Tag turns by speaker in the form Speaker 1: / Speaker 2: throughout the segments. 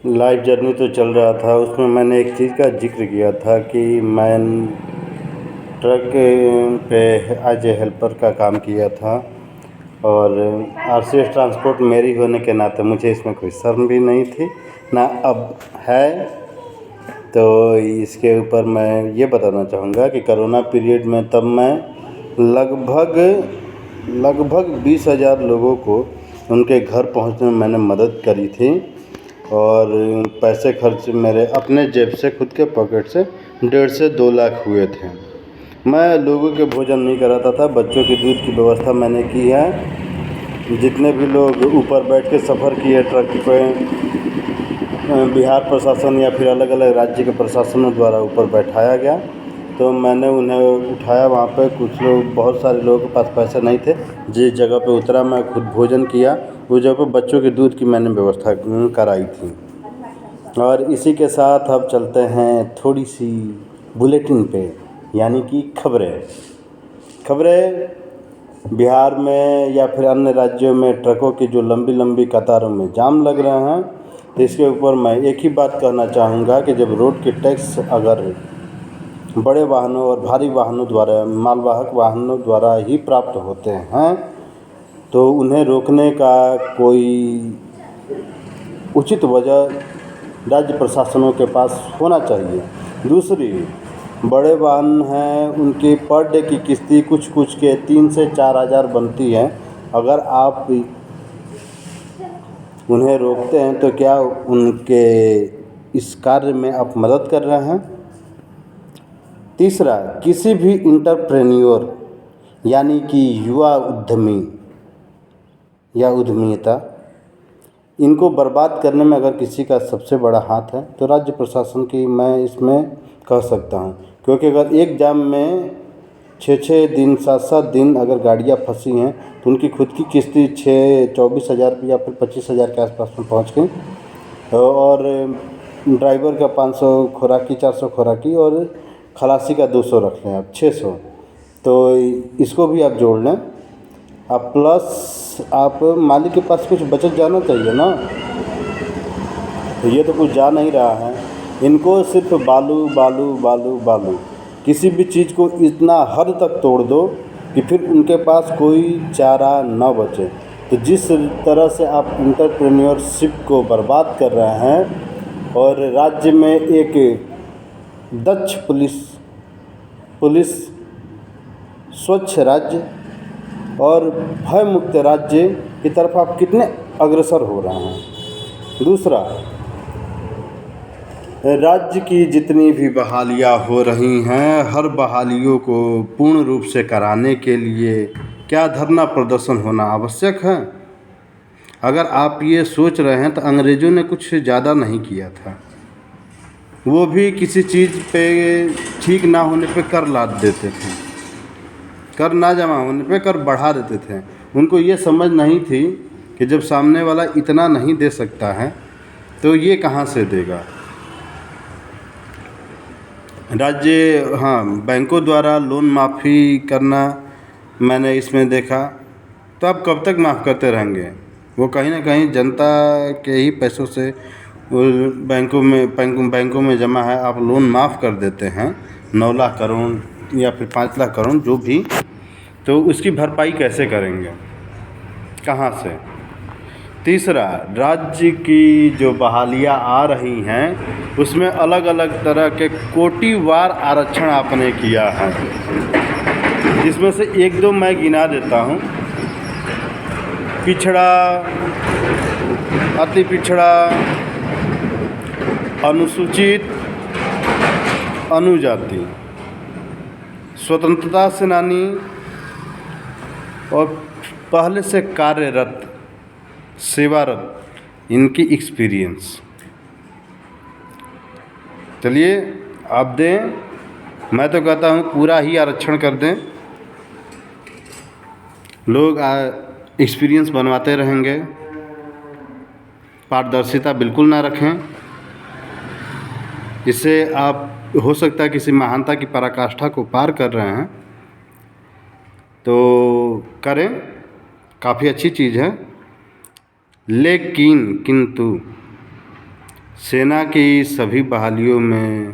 Speaker 1: Life journey तो चल रहा था, उसमें मैंने एक चीज़ का जिक्र किया था कि मैं ट्रक पे एज ए हेल्पर का काम किया था। और आरसीएस ट्रांसपोर्ट मेरी होने के नाते मुझे इसमें कोई शर्म भी नहीं थी, ना अब है। तो इसके ऊपर मैं ये बताना चाहूँगा कि कोरोना पीरियड में तब मैं लगभग लगभग 20,000 लोगों को उनके घर पहुंचने में मैंने मदद करी थी। और पैसे खर्च मेरे अपने जेब से, खुद के पॉकेट से 1.5 से 2 लाख हुए थे। मैं लोगों के भोजन नहीं कराता था, बच्चों के दूध की व्यवस्था मैंने की है। जितने भी लोग ऊपर बैठ के सफ़र किए ट्रक पे, बिहार प्रशासन या फिर अलग अलग राज्य के प्रशासनों द्वारा ऊपर बैठाया गया, तो मैंने उन्हें उठाया। वहाँ पे कुछ लोग, बहुत सारे लोगों के पास पैसे नहीं थे। जिस जगह पे उतरा मैं खुद भोजन किया, उस जगह पे बच्चों के दूध की मैंने व्यवस्था कराई थी। और इसी के साथ अब चलते हैं थोड़ी सी बुलेटिन पे, यानी कि खबरें बिहार में या फिर अन्य राज्यों में ट्रकों की जो लंबी लंबी कतारों में जाम लग रहे हैं, तो इसके ऊपर मैं एक ही बात कहना चाहूँगा कि जब रोड के टैक्स अगर बड़े वाहनों और भारी वाहनों द्वारा, मालवाहक वाहनों द्वारा ही प्राप्त होते हैं, तो उन्हें रोकने का कोई उचित वजह राज्य प्रशासनों के पास होना चाहिए। दूसरी, बड़े वाहन हैं, उनकी पर डे की किस्ती कुछ कुछ के 3 से 4 हज़ार बनती है। अगर आप उन्हें रोकते हैं तो क्या उनके इस कार्य में आप मदद कर रहे हैं? तीसरा, किसी भी इंटरप्रेन्योर यानी कि युवा उद्यमी या उद्यमिता, इनको बर्बाद करने में अगर किसी का सबसे बड़ा हाथ है तो राज्य प्रशासन की मैं इसमें कह सकता हूँ। क्योंकि अगर एक जाम में 6-6 दिन, 7-7 दिन अगर गाड़ियाँ फंसी हैं, तो उनकी खुद की किस्ती 24,000 या फिर 25,000 के आसपास में पहुँच गई। और ड्राइवर का 500 खुराकी, 400 खुराकी, और खलासी का 200 रख लें आप, 600। तो इसको भी आप जोड़ लें। अब प्लस आप मालिक के पास कुछ बचत जाना चाहिए ना, तो ये तो कुछ जा नहीं रहा है। इनको सिर्फ बालू बालू बालू बालू, किसी भी चीज़ को इतना हद तक तोड़ दो कि फिर उनके पास कोई चारा न बचे। तो जिस तरह से आप इंटरप्रेन्योरशिप को बर्बाद कर रहे हैं और राज्य में एक दक्ष पुलिस, स्वच्छ राज्य और भय मुक्त राज्य की तरफ आप कितने अग्रसर हो रहे हैं। दूसरा, राज्य की जितनी भी बहालियाँ हो रही हैं, हर बहालियों को पूर्ण रूप से कराने के लिए क्या धरना प्रदर्शन होना आवश्यक है? अगर आप ये सोच रहे हैं तो अंग्रेज़ों ने कुछ ज़्यादा नहीं किया था। वो भी किसी चीज़ पे ठीक ना होने पे कर लाद देते थे, कर ना जमा होने पे कर बढ़ा देते थे। उनको ये समझ नहीं थी कि जब सामने वाला इतना नहीं दे सकता है तो ये कहाँ से देगा। राज्य, हाँ, बैंकों द्वारा लोन माफ़ी करना मैंने इसमें देखा। तो आप कब तक माफ़ करते रहेंगे? वो कहीं ना कहीं जनता के ही पैसों से बैंकों में जमा है। आप लोन माफ़ कर देते हैं 9 लाख करोड़ या फिर 5 लाख करोड़ जो भी, तो उसकी भरपाई कैसे करेंगे, कहाँ से? तीसरा, राज्य की जो बहालियाँ आ रही हैं उसमें अलग अलग तरह के कोटिवार आरक्षण आपने किया है, जिसमें से एक दो मैं गिना देता हूँ। पिछड़ा, अति पिछड़ा, अनुसूचित, अनुजाति, स्वतंत्रता सेनानी और पहले से कार्यरत, सेवारत, इनकी एक्सपीरियंस। चलिए आप दें, मैं तो कहता हूँ पूरा ही आरक्षण कर दें। लोग एक्सपीरियंस बनवाते रहेंगे, पारदर्शिता बिल्कुल ना रखें। इससे आप, हो सकता है किसी महानता की पराकाष्ठा को पार कर रहे हैं, तो करें, काफ़ी अच्छी चीज़ है। लेकिन किंतु सेना की सभी बहालियों में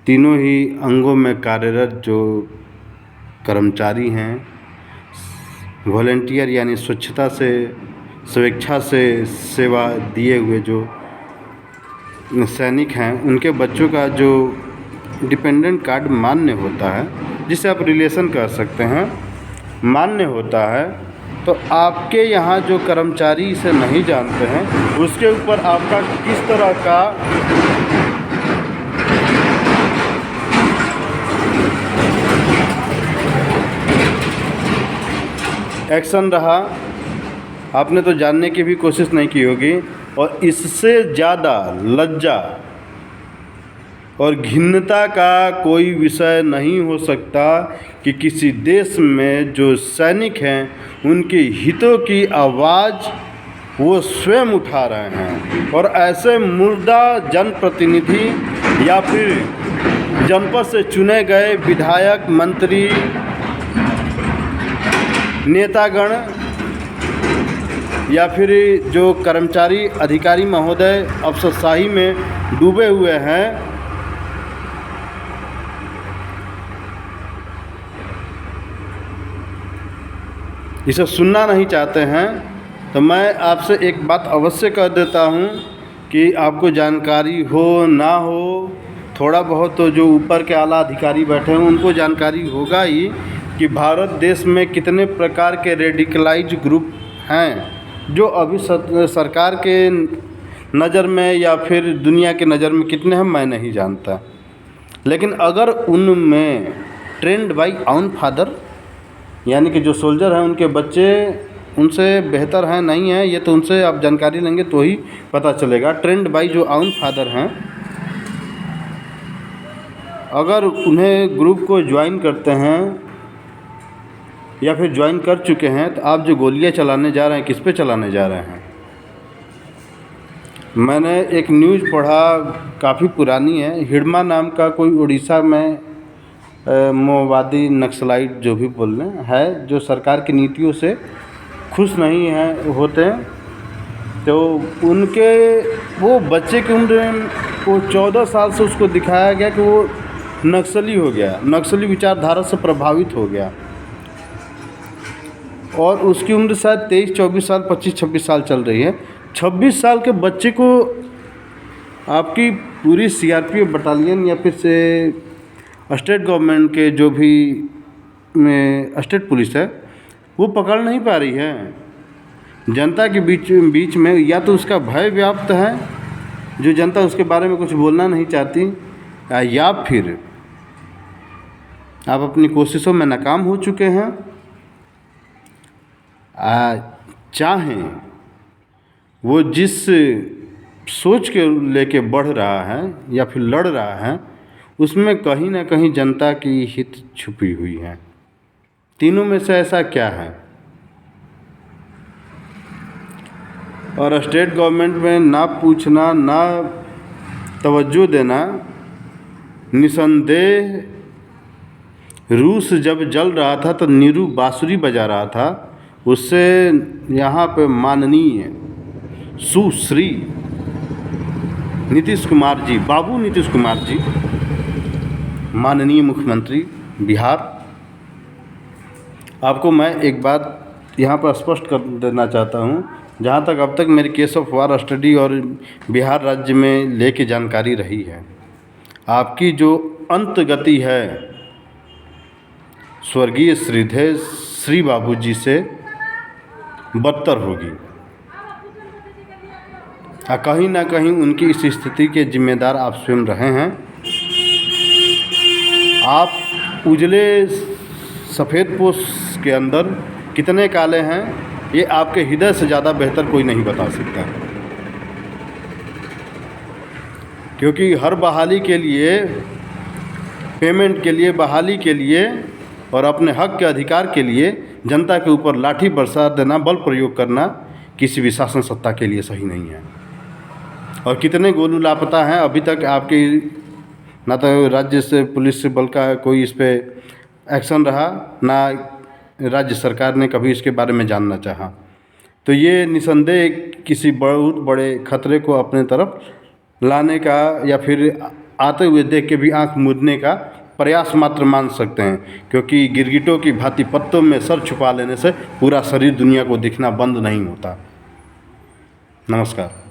Speaker 1: तीनों ही अंगों में कार्यरत जो कर्मचारी हैं, वॉलंटियर यानी स्वच्छता से स्वेच्छा से सेवा दिए हुए जो सैनिक हैं, उनके बच्चों का जो डिपेंडेंट कार्ड मान्य होता है, जिसे आप रिलेशन कह सकते हैं, मान्य होता है, तो आपके यहाँ जो कर्मचारी इसे नहीं जानते हैं, उसके ऊपर आपका किस तरह का एक्शन रहा, आपने तो जानने की भी कोशिश नहीं की होगी। और इससे ज़्यादा लज्जा और घिन्नता का कोई विषय नहीं हो सकता कि किसी देश में जो सैनिक हैं उनके हितों की आवाज़ वो स्वयं उठा रहे हैं, और ऐसे मुर्दा जनप्रतिनिधि या फिर जनपद से चुने गए विधायक, मंत्री, नेतागण या फिर जो कर्मचारी, अधिकारी महोदय अफसरशाही में डूबे हुए हैं, इसे सुनना नहीं चाहते हैं, तो मैं आपसे एक बात अवश्य कह देता हूं कि आपको जानकारी हो ना हो, थोड़ा बहुत तो जो ऊपर के आला अधिकारी बैठे हैं उनको जानकारी होगा ही कि भारत देश में कितने प्रकार के रेडिकलाइज ग्रुप हैं जो अभी सरकार के नज़र में या फिर दुनिया के नज़र में कितने हैं मैं नहीं जानता। लेकिन अगर उनमें ट्रेंड बाई आउन फादर यानी कि जो सोल्जर हैं उनके बच्चे उनसे बेहतर हैं नहीं हैं, ये तो उनसे आप जानकारी लेंगे तो ही पता चलेगा। ट्रेंड बाई जो आउन फादर हैं, अगर उन्हें ग्रुप को ज्वाइन करते हैं या फिर ज्वाइन कर चुके हैं, तो आप जो गोलियां चलाने जा रहे हैं किस पे चलाने जा रहे हैं? मैंने एक न्यूज़ पढ़ा, काफ़ी पुरानी है, हिडमा नाम का कोई उड़ीसा में माओवादी नक्सलाइट जो भी बोल लें है, जो सरकार की नीतियों से खुश नहीं है होते हैं, तो उनके वो बच्चे की उम्र को 14 साल से उसको दिखाया गया कि वो नक्सली हो गया, नक्सली विचारधारा से प्रभावित हो गया, और उसकी उम्र शायद 23-24 साल, 25-26 साल चल रही है। 26 साल के बच्चे को आपकी पूरी सीआरपीएफ बटालियन या फिर से स्टेट गवर्नमेंट के जो भी में स्टेट पुलिस है वो पकड़ नहीं पा रही है। जनता के बीच में या तो उसका भय व्याप्त है, जो जनता उसके बारे में कुछ बोलना नहीं चाहती, या फिर आप अपनी कोशिशों में नाकाम हो चुके हैं। चाहें वो जिस सोच के लेके बढ़ रहा है या फिर लड़ रहा है, उसमें कहीं ना कहीं जनता की हित छुपी हुई है। तीनों में से ऐसा क्या है? और स्टेट गवर्नमेंट में ना पूछना, ना तवज्जो देना, निसंदेह रूस जब जल रहा था तो नीरू बांसुरी बजा रहा था, उससे यहाँ पे माननीय सुश्री नीतीश कुमार जी, बाबू नीतीश कुमार जी, माननीय मुख्यमंत्री बिहार, आपको मैं एक बात यहाँ पर स्पष्ट कर देना चाहता हूँ। जहाँ तक अब तक मेरी केस ऑफ वार स्टडी और बिहार राज्य में लेके जानकारी रही है, आपकी जो अंत गति है स्वर्गीय श्रीधर श्री बाबू जी से बदतर होगी। कहीं ना कहीं उनकी इस स्थिति के जिम्मेदार आप स्वयं रहे हैं। आप उजले सफ़ेद पोश के अंदर कितने काले हैं, ये आपके हृदय से ज़्यादा बेहतर कोई नहीं बता सकता, क्योंकि हर बहाली के लिए, पेमेंट के लिए, बहाली के लिए और अपने हक के अधिकार के लिए जनता के ऊपर लाठी बरसा देना, बल प्रयोग करना किसी भी शासन सत्ता के लिए सही नहीं है। और कितने गोलू लापता हैं अभी तक, आपकी ना तो राज्य से पुलिस से बल का कोई इस पर एक्शन रहा, ना राज्य सरकार ने कभी इसके बारे में जानना चाहा। तो ये निसंदेह किसी बहुत बड़े खतरे को अपने तरफ लाने का या फिर आते हुए देख के भी आँख मूंदने का प्रयास मात्र मान सकते हैं, क्योंकि गिरगिटों की भांति पत्तों में सर छुपा लेने से पूरा शरीर दुनिया को दिखना बंद नहीं होता। नमस्कार।